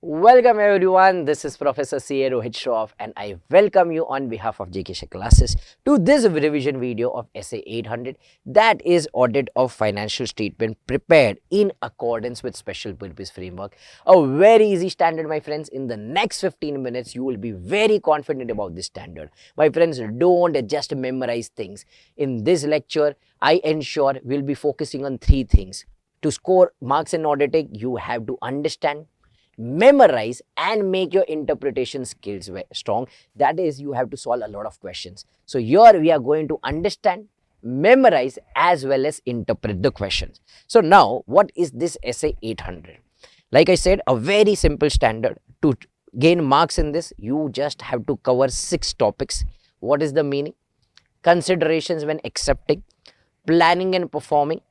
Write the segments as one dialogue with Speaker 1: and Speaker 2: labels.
Speaker 1: Welcome everyone, this is Professor CA Rohit Shroff and I welcome you on behalf of JK classes to this revision video of Essay 800, that is audit of financial statement prepared in accordance with special purpose framework. A very easy standard, my friends. In the next 15 minutes you will be very confident about this standard. My friends, don't just memorize things. In this lecture I ensure we'll be focusing on three things. To score marks in auditing, you have to understand, memorize and make your interpretation skills strong. That is, you have to solve a lot of questions. So here we are going to understand, memorize as well as interpret the questions. So now what is this essay 800? Like I said, a very simple standard. To gain marks in this, you just have to cover 6 topics. What is the meaning? Considerations when accepting, planning and performing,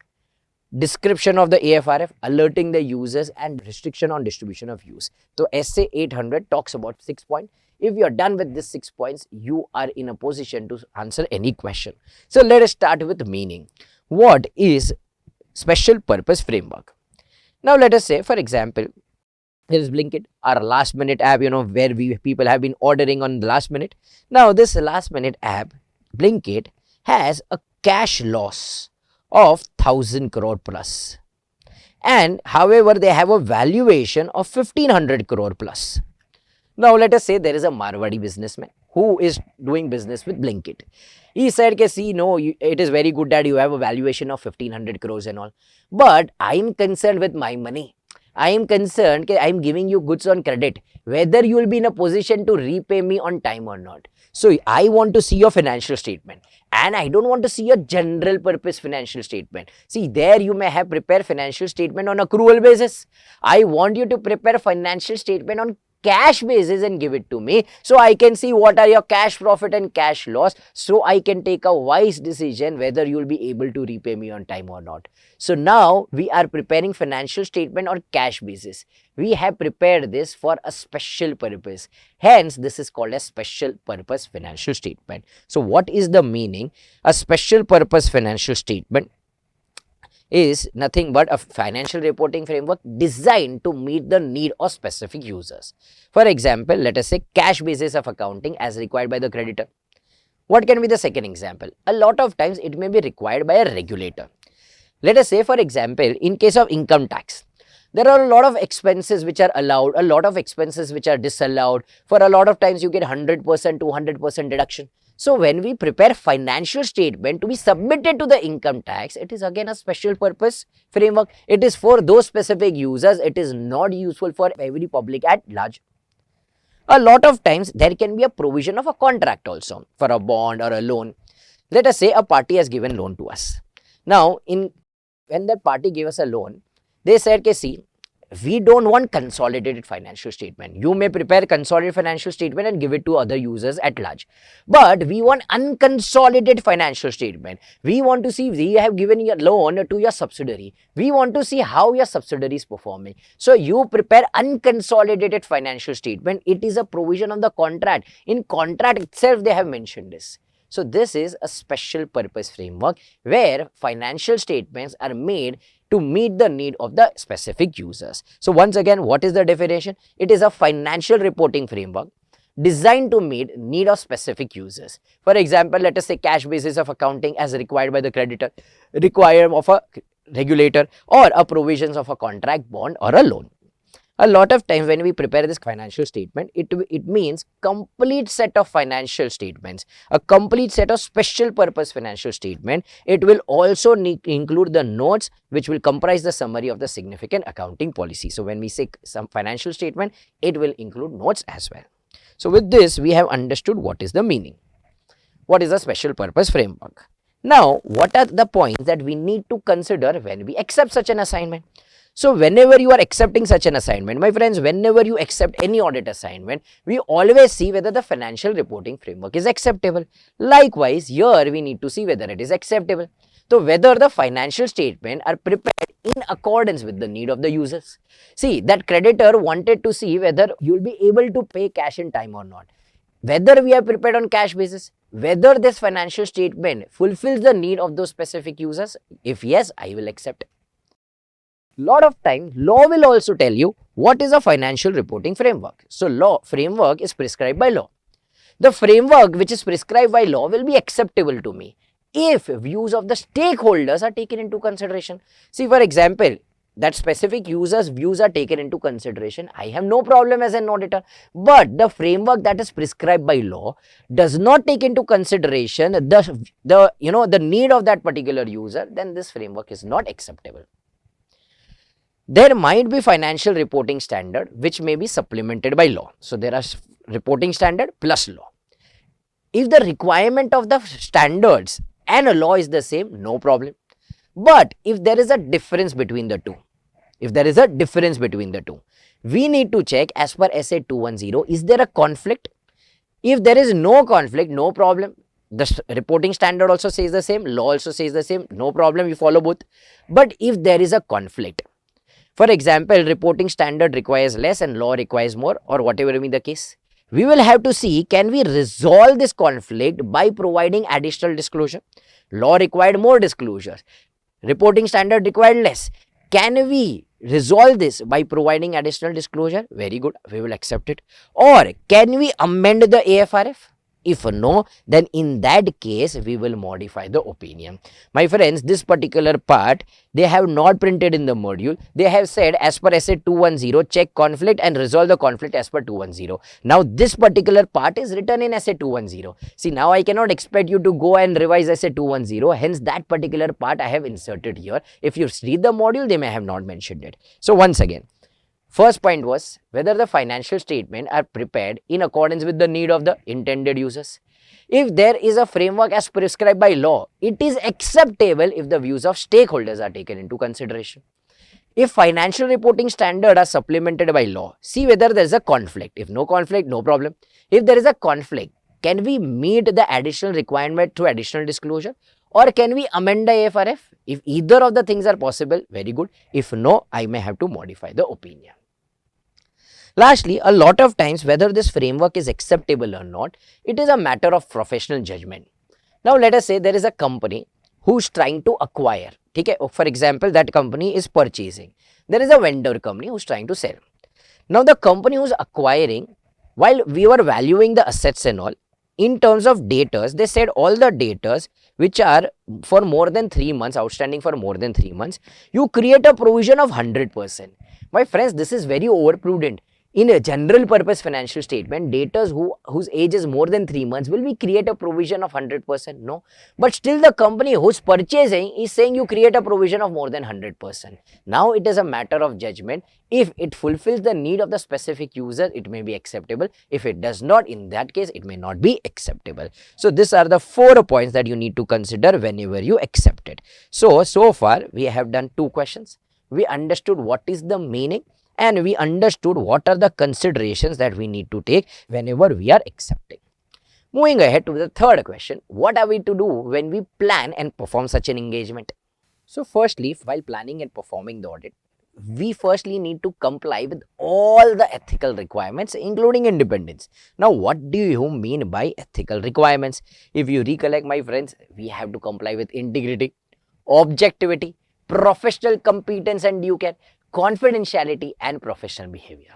Speaker 1: description of the AFRF, alerting the users, and restriction on distribution of use. So essay 800 talks about 6 points. If you are done with these 6 points, you are in a position to answer any question. So let us start with meaning. What is special purpose framework? Now let us say, for example, here is Blinkit, our last minute app, where people have been ordering on the last minute. Now this last minute app, Blinkit, has a cash loss of 1000 crore plus, and however they have a valuation of 1500 crore plus. Now let us say there is a Marwadi businessman who is doing business with Blinkit. He said, see, no, it is very good that you have a valuation of 1500 crores and all, but I am concerned with my money. I am concerned that I am giving you goods on credit, whether you will be in a position to repay me on time or not. So I want to see your financial statement, and I don't want to see a general purpose financial statement. See, there you may have prepared financial statement on accrual basis. I want you to prepare financial statement on cash basis and give it to me, so I can see what are your cash profit and cash loss, so I can take a wise decision whether you will be able to repay me on time or not. So now we are preparing financial statement on cash basis. We have prepared this for a special purpose. Hence, this is called a special purpose financial statement. So what is the meaning? A special purpose financial statement is nothing but a financial reporting framework designed to meet the need of specific users. For example, let us say cash basis of accounting as required by the creditor. What can be the second example? A lot of times it may be required by a regulator. Let us say, for example, in case of income tax, there are a lot of expenses which are allowed, a lot of expenses which are disallowed. For a lot of times you get 100%, 200% deduction. So when we prepare financial statement to be submitted to the income tax, it is again a special purpose framework. It is for those specific users. It is not useful for every public at large. A lot of times there can be a provision of a contract also for a bond or a loan. Let us say a party has given loan to us. Now, when that party gave us a loan, they said, see, we don't want consolidated financial statement. You may prepare consolidated financial statement and give it to other users at large. But we want unconsolidated financial statement. We want to see, we have given your loan to your subsidiary. We want to see how your subsidiary is performing. So you prepare unconsolidated financial statement. It is a provision of the contract. In contract itself, they have mentioned this. So this is a special purpose framework where financial statements are made to meet the need of the specific users. So once again, what is the definition? It is a financial reporting framework designed to meet need of specific users. For example, let us say cash basis of accounting as required by the creditor, required of a regulator, or a provisions of a contract, bond or a loan. A lot of times when we prepare this financial statement, it means complete set of financial statements, a complete set of special purpose financial statement. It will also include the notes which will comprise the summary of the significant accounting policy. So when we say some financial statement, it will include notes as well. So with this, we have understood what is the meaning. What is a special purpose framework? Now, what are the points that we need to consider when we accept such an assignment? So whenever you are accepting such an assignment, my friends, whenever you accept any audit assignment, we always see whether the financial reporting framework is acceptable. Likewise, here we need to see whether it is acceptable. So whether the financial statement are prepared in accordance with the need of the users. See, that creditor wanted to see whether you will be able to pay cash in time or not. Whether we are prepared on cash basis, whether this financial statement fulfills the need of those specific users. If yes, I will accept. Lot of time, law will also tell you what is a financial reporting framework. So law framework is prescribed by law. The framework which is prescribed by law will be acceptable to me if views of the stakeholders are taken into consideration. See, for example, that specific user's views are taken into consideration, I have no problem as an auditor. But the framework that is prescribed by law does not take into consideration the need of that particular user, then this framework is not acceptable. There might be financial reporting standard which may be supplemented by law. So there are reporting standard plus law. If the requirement of the standards and a law is the same, no problem. But if there is a difference between the two, we need to check as per SA 210, is there a conflict? If there is no conflict, no problem. The reporting standard also says the same, law also says the same, no problem, you follow both. But if there is a conflict, for example, reporting standard requires less and law requires more, or whatever may be the case, we will have to see, can we resolve this conflict by providing additional disclosure? Law required more disclosures, reporting standard required less. Can we resolve this by providing additional disclosure? Very good, we will accept it. Or can we amend the AFRF? If no, then in that case, we will modify the opinion. My friends, this particular part, they have not printed in the module. They have said as per SA 210, check conflict and resolve the conflict as per 210. Now, this particular part is written in SA 210. See, now I cannot expect you to go and revise SA 210. Hence, that particular part I have inserted here. If you read the module, they may have not mentioned it. So, once again, first point was whether the financial statements are prepared in accordance with the need of the intended users. If there is a framework as prescribed by law, it is acceptable if the views of stakeholders are taken into consideration. If financial reporting standards are supplemented by law, see whether there is a conflict. If no conflict, no problem. If there is a conflict, can we meet the additional requirement through additional disclosure? Or can we amend the AFRF? If either of the things are possible, very good. If no, I may have to modify the opinion. Lastly, a lot of times whether this framework is acceptable or not, it is a matter of professional judgment. Now let us say there is a company who's trying to acquire. Okay? For example, that company is purchasing. There is a vendor company who's trying to sell. Now the company who's acquiring, while we were valuing the assets and all, in terms of datas, they said all the datas which are for more than 3 months, outstanding for more than 3 months, you create a provision of 100%. My friends, this is very overprudent. In a general purpose financial statement, debtors whose age is more than 3 months, will we create a provision of 100%? No. But still the company who's purchasing is saying you create a provision of more than 100%. Now it is a matter of judgment. If it fulfills the need of the specific user, it may be acceptable. If it does not, in that case, it may not be acceptable. So these are the 4 points that you need to consider whenever you accept it. So far we have done 2 questions. We understood what is the meaning, and we understood what are the considerations that we need to take whenever we are accepting. Moving ahead to the third question, what are we to do when we plan and perform such an engagement? So firstly, while planning and performing the audit, we firstly need to comply with all the ethical requirements, including independence. Now, what do you mean by ethical requirements? If you recollect, my friends, we have to comply with integrity, objectivity, professional competence and due care, confidentiality and professional behavior.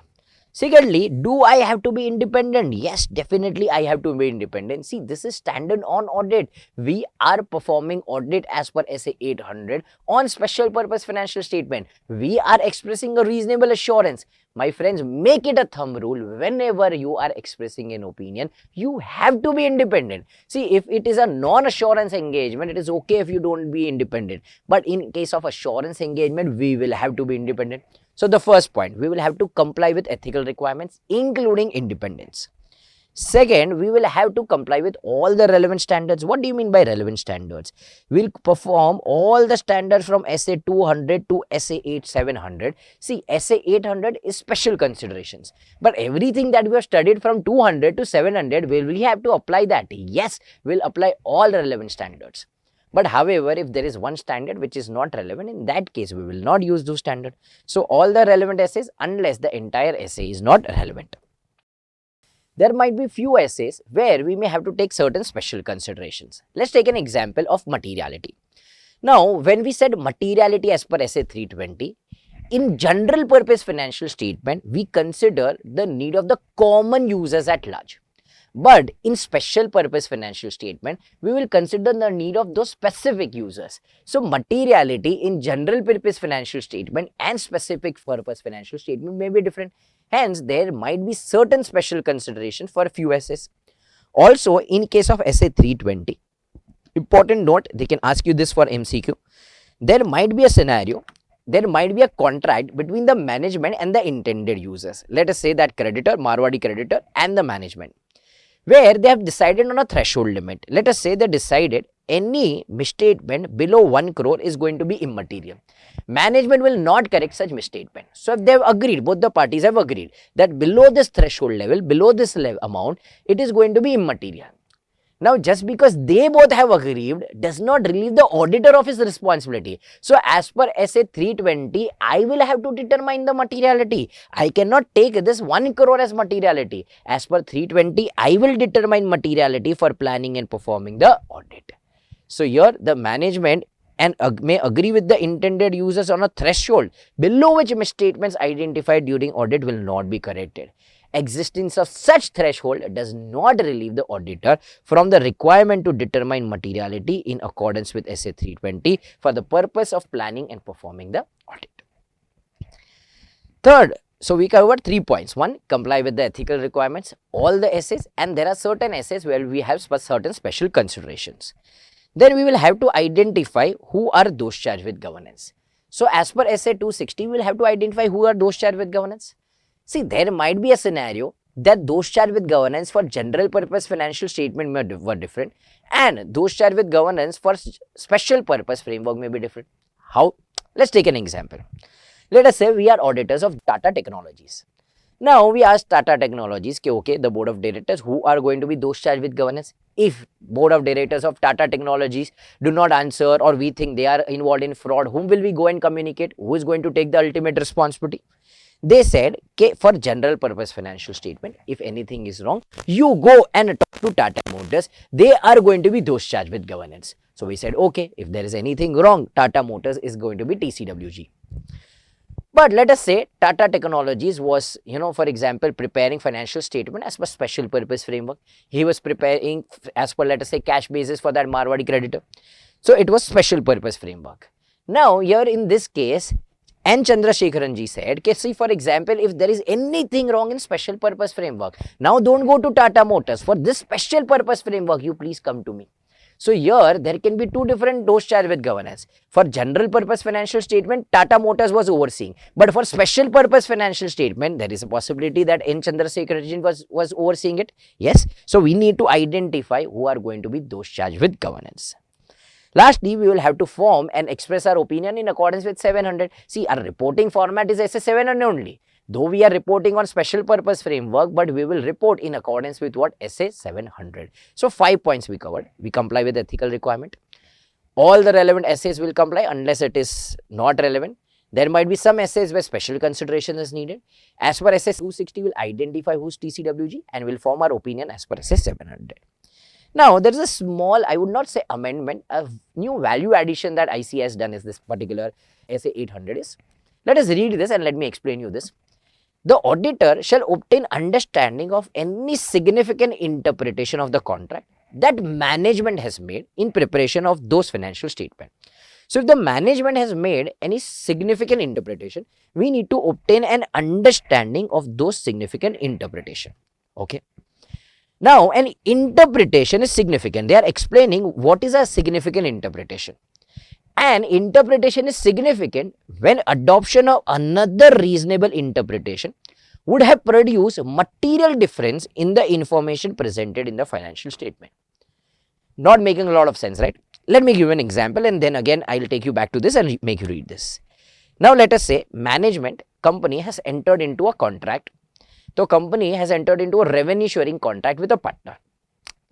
Speaker 1: Secondly, do I have to be independent? Yes, definitely I have to be independent. See, this is standard on audit. We are performing audit as per SA 800 on special purpose financial statement. We are expressing a reasonable assurance. My friends, make it a thumb rule. Whenever you are expressing an opinion, you have to be independent. See, if it is a non-assurance engagement, it is okay if you don't be independent. But in case of assurance engagement, we will have to be independent. So the first point, we will have to comply with ethical requirements, including independence. Second, we will have to comply with all the relevant standards. What do you mean by relevant standards? We'll perform all the standards from SA 200 to SA 700. See, SA 800 is special considerations. But everything that we have studied from 200 to 700, will we have to apply that? Yes, we'll apply all the relevant standards. But however, if there is one standard which is not relevant, in that case, we will not use those standards. So all the relevant essays, unless the entire essay is not relevant. There might be few essays where we may have to take certain special considerations. Let's take an example of materiality. Now, when we said materiality as per SA 320, in general purpose financial statement, we consider the need of the common users at large. But in special purpose financial statement, we will consider the need of those specific users. So materiality in general purpose financial statement and specific purpose financial statement may be different. Hence, there might be certain special consideration for a few essays. Also, in case of essay 320, important note, they can ask you this for MCQ. There might be a scenario, there might be a contract between the management and the intended users. Let us say that creditor, Marwadi creditor and the management, where they have decided on a threshold limit. Let us say they decided any misstatement below 1 crore is going to be immaterial. Management will not correct such misstatement. So if they have agreed, both the parties have agreed that below this threshold level, below this amount, it is going to be immaterial. Now, just because they both have agreed does not relieve the auditor of his responsibility. So, as per SA 320, I will have to determine the materiality. I cannot take this 1 crore as materiality. As per 320, I will determine materiality for planning and performing the audit. So, here the management may agree with the intended users on a threshold below which misstatements identified during audit will not be corrected. Existence of such threshold does not relieve the auditor from the requirement to determine materiality in accordance with SA 320 for the purpose of planning and performing the audit. Third, so we covered 3 points. One, comply with the ethical requirements, all the essays, and there are certain essays where we have certain special considerations. Then we will have to identify who are those charged with governance. So as per SA 260, we will have to identify who are those charged with governance. See, there might be a scenario that those charged with governance for general purpose financial statement were different and those charged with governance for special purpose framework may be different. How? Let's take an example. Let us say we are auditors of Tata Technologies. Now, we ask Tata Technologies, okay, the board of directors, who are going to be those charged with governance? If board of directors of Tata Technologies do not answer or we think they are involved in fraud, whom will we go and communicate? Who is going to take the ultimate responsibility? They said, okay, for general purpose financial statement, if anything is wrong, you go and talk to Tata Motors. They are going to be those charged with governance. So we said, okay, if there is anything wrong, Tata Motors is going to be TCWG. But let us say Tata Technologies was, for example, preparing financial statement as per special purpose framework. He was preparing as per, let us say, cash basis for that Marwadi creditor. So it was special purpose framework. Now, here in this case, N. Chandrasekharan ji said, okay, see, for example, if there is anything wrong in special purpose framework, now don't go to Tata Motors. For this special purpose framework, you please come to me. So here, there can be two different those charged with governance. For general purpose financial statement, Tata Motors was overseeing. But for special purpose financial statement, there is a possibility that N. Chandrasekharan ji was overseeing it. Yes. So we need to identify who are going to be those charged with governance. Lastly, we will have to form and express our opinion in accordance with 700. See, our reporting format is SA 700 only. Though we are reporting on special purpose framework, but we will report in accordance with what? SA 700. So 5 points we covered. We comply with ethical requirement. All the relevant essays will comply unless it is not relevant. There might be some essays where special consideration is needed. As per SA 260, we will identify who is TCWG and will form our opinion as per SA 700. Now, there is a small, I would not say amendment, a new value addition that IC has done is this particular SA 800 is. Let us read this and let me explain you this. The auditor shall obtain understanding of any significant interpretation of the contract that management has made in preparation of those financial statements. So, if the management has made any significant interpretation, we need to obtain an understanding of those significant interpretation. Okay. Now, an interpretation is significant. They are explaining what is a significant interpretation. An interpretation is significant when adoption of another reasonable interpretation would have produced material difference in the information presented in the financial statement. Not making a lot of sense, right? Let me give an example and then again I will take you back to this and make you read this. Now, let us say management company has entered into a contract. The company has entered into a revenue sharing contract with a partner.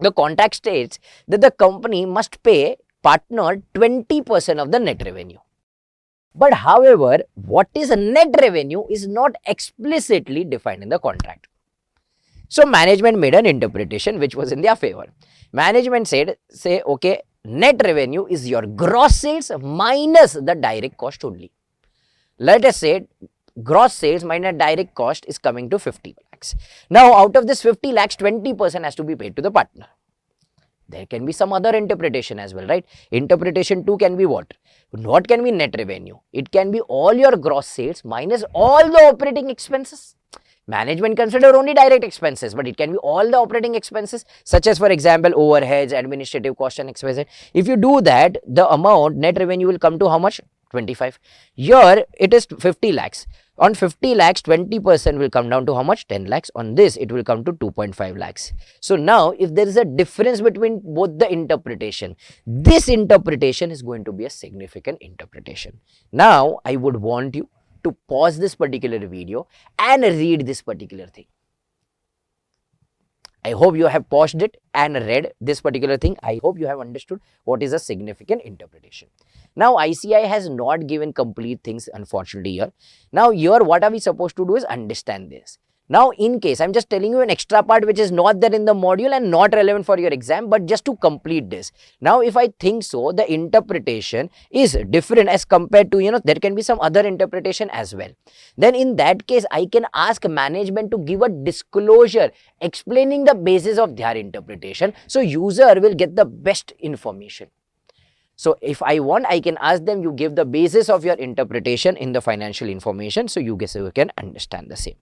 Speaker 1: The contract states that the company must pay partner 20% of the net revenue. But however, what is net revenue is not explicitly defined in the contract. So management made an interpretation which was in their favor. Management said, okay, net revenue is your gross sales minus the direct cost only. Let us say gross sales minus direct cost is coming to 50 lakhs. Now, out of this 50 lakhs, 20% has to be paid to the partner. There can be some other interpretation as well, right? Interpretation 2 can be what? What can be net revenue? It can be all your gross sales minus all the operating expenses. Management consider only direct expenses, but it can be all the operating expenses, such as, for example, overheads, administrative cost and expenses. If you do that, the amount net revenue will come to how much? 25. Here it is 50 lakhs. On 50 lakhs, 20% will come down to how much? 10 lakhs. On this, it will come to 2.5 lakhs. So now, if there is a difference between both the interpretation, this interpretation is going to be a significant interpretation. Now, I would want you to pause this particular video and read this particular thing. I hope you have paused it and read this particular thing. I hope you have understood what is a significant interpretation. Now, ICI has not given complete things, unfortunately, here. Now, here, what are we supposed to do is understand this. Now, in case, I'm just telling you an extra part which is not there in the module and not relevant for your exam, but just to complete this. Now, if I think so, the interpretation is different as compared to, there can be some other interpretation as well. Then in that case, I can ask management to give a disclosure explaining the basis of their interpretation. So, user will get the best information. So, if I want, I can ask them, you give the basis of your interpretation in the financial information, so you can understand the same.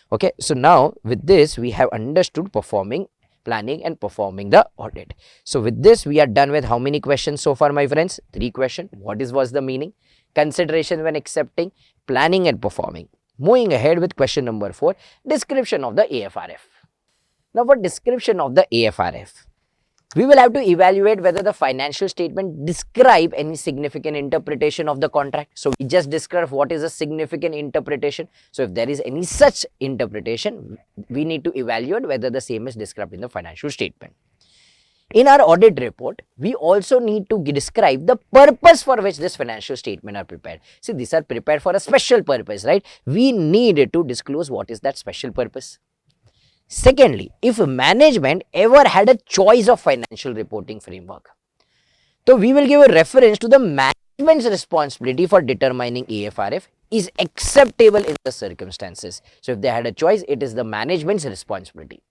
Speaker 1: Okay, so now with this, we have understood performing, planning and performing the audit. So, with this, we are done with how many questions so far, my friends? 3 questions. What was the meaning? Consideration when accepting, planning and performing. Moving ahead with question number 4, description of the AFRF. Now, for description of the AFRF, we will have to evaluate whether the financial statement describe any significant interpretation of the contract. So, we just describe what is a significant interpretation. So, if there is any such interpretation, we need to evaluate whether the same is described in the financial statement. In our audit report, we also need to describe the purpose for which this financial statement are prepared. See, these are prepared for a special purpose, right? We need to disclose what is that special purpose. Secondly, if management ever had a choice of financial reporting framework, so we will give a reference to the management's responsibility for determining AFRF is acceptable in the circumstances. So, if they had a choice, it is the management's responsibility.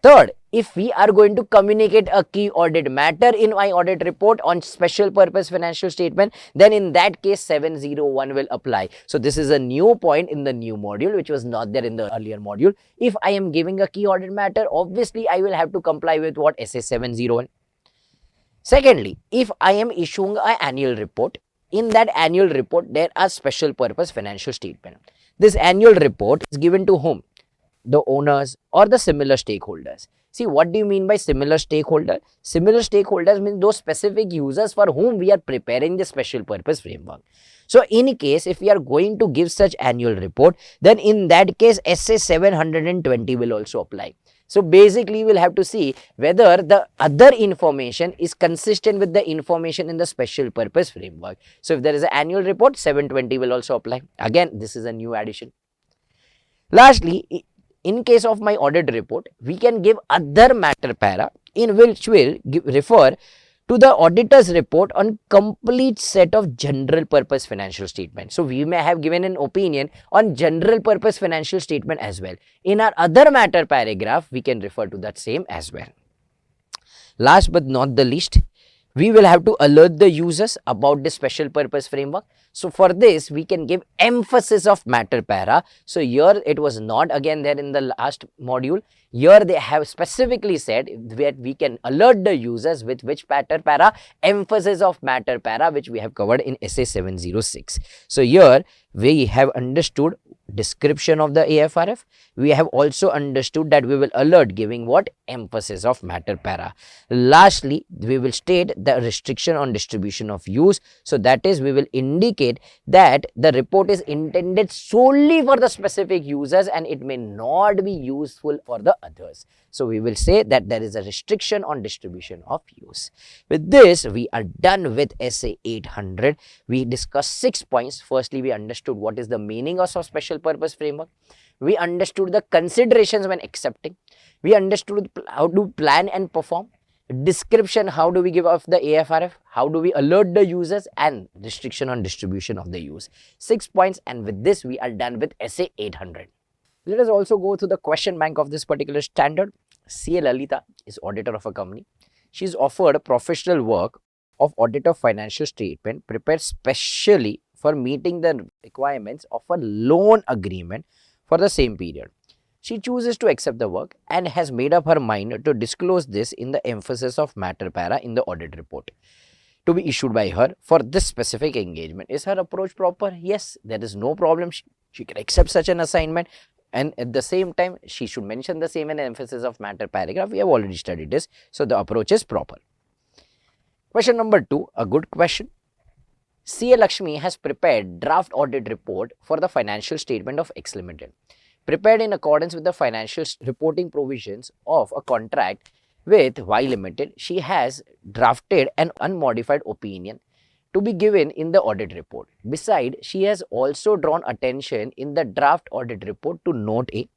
Speaker 1: Third, if we are going to communicate a key audit matter in my audit report on special purpose financial statement, then in that case 701 will apply. So, this is a new point in the new module which was not there in the earlier module. If I am giving a key audit matter, obviously I will have to comply with what? SA 701. Secondly, if I am issuing an annual report, in that annual report there are special purpose financial statement. This annual report is given to whom? The owners or the similar stakeholders. See, what do you mean by similar stakeholder? Similar stakeholders mean those specific users for whom we are preparing the special purpose framework. So, in case if we are going to give such annual report, then in that case SA 720 will also apply. So, basically we will have to see whether the other information is consistent with the information in the special purpose framework. So, if there is an annual report, 720 will also apply. Again, this is a new addition. Lastly, in case of my audit report, we can give other matter para in which will refer to the auditor's report on complete set of general purpose financial statements. So, we may have given an opinion on general purpose financial statement as well. In our other matter paragraph, we can refer to that same as well. Last but not the least, we will have to alert the users about the special purpose framework. So, for this, we can give emphasis of matter para. So, here it was not again there in the last module. Here they have specifically said that we can alert the users with which matter para, emphasis of matter para, which we have covered in SA 706. So, here we have understood description of the AFRF. We have also understood that we will alert giving what? Emphasis of matter para. Lastly, we will state the restriction on distribution of use. So, that is we will indicate that the report is intended solely for the specific users and it may not be useful for the others. So, we will say that there is a restriction on distribution of use. With this, we are done with SA 800. We discussed 6 points. Firstly, we understood what is the meaning of special purpose framework. We understood the considerations when accepting. We understood how to plan and perform. description, how do we give of the AFRF, how do we alert the users, and restriction on distribution of the use. 6 points, and with this we are done with essay 800. Let us also go to the question bank of this particular standard. CA Lalita is auditor of a company. She is offered professional work of audit of financial statement prepared specially for meeting the requirements of a loan agreement for the same period. She chooses to accept the work and has made up her mind to disclose this in the emphasis of matter para in the audit report to be issued by her for this specific engagement. Is her approach proper? Yes, there is no problem. She can accept such an assignment, and at the same time she should mention the same in the emphasis of matter paragraph. We have already studied this, so the approach is proper. Question number 2, a good question. CA Lakshmi has prepared draft audit report for the financial statement of X Limited, prepared in accordance with the financial reporting provisions of a contract with Y Limited. She has drafted an unmodified opinion to be given in the audit report. Besides, she has also drawn attention in the draft audit report to note A,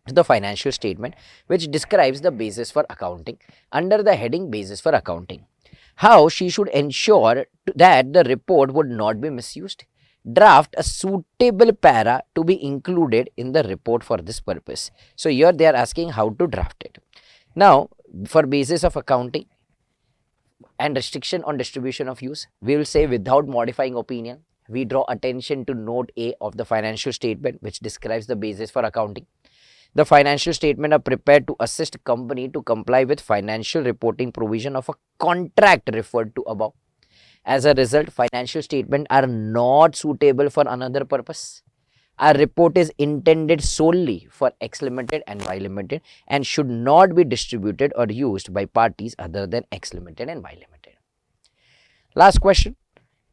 Speaker 1: the financial statement, which describes the basis for accounting under the heading basis for accounting. How she should ensure that the report would not be misused. Draft a suitable para to be included in the report for this purpose. So here they are asking how to draft it. Now, for basis of accounting and restriction on distribution of use, we will say without modifying opinion, we draw attention to note A of the financial statement, which describes the basis for accounting. The financial statement are prepared to assist company to comply with financial reporting provision of a contract referred to above. As a result, financial statements are not suitable for another purpose. Our report is intended solely for X Limited and Y Limited and should not be distributed or used by parties other than X Limited and Y Limited. Last question.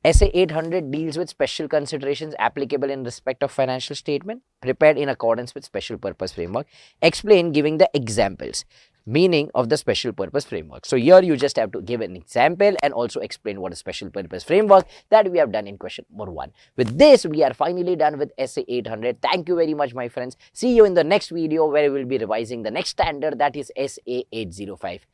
Speaker 1: Essay 800 deals with special considerations applicable in respect of financial statement prepared in accordance with special purpose framework. Explain giving the examples, meaning of the special purpose framework. So here you just have to give an example and also explain what is special purpose framework that we have done in question number 1. With this, we are finally done with essay 800. Thank you very much, my friends. See you in the next video where we will be revising the next standard, that is SA 805.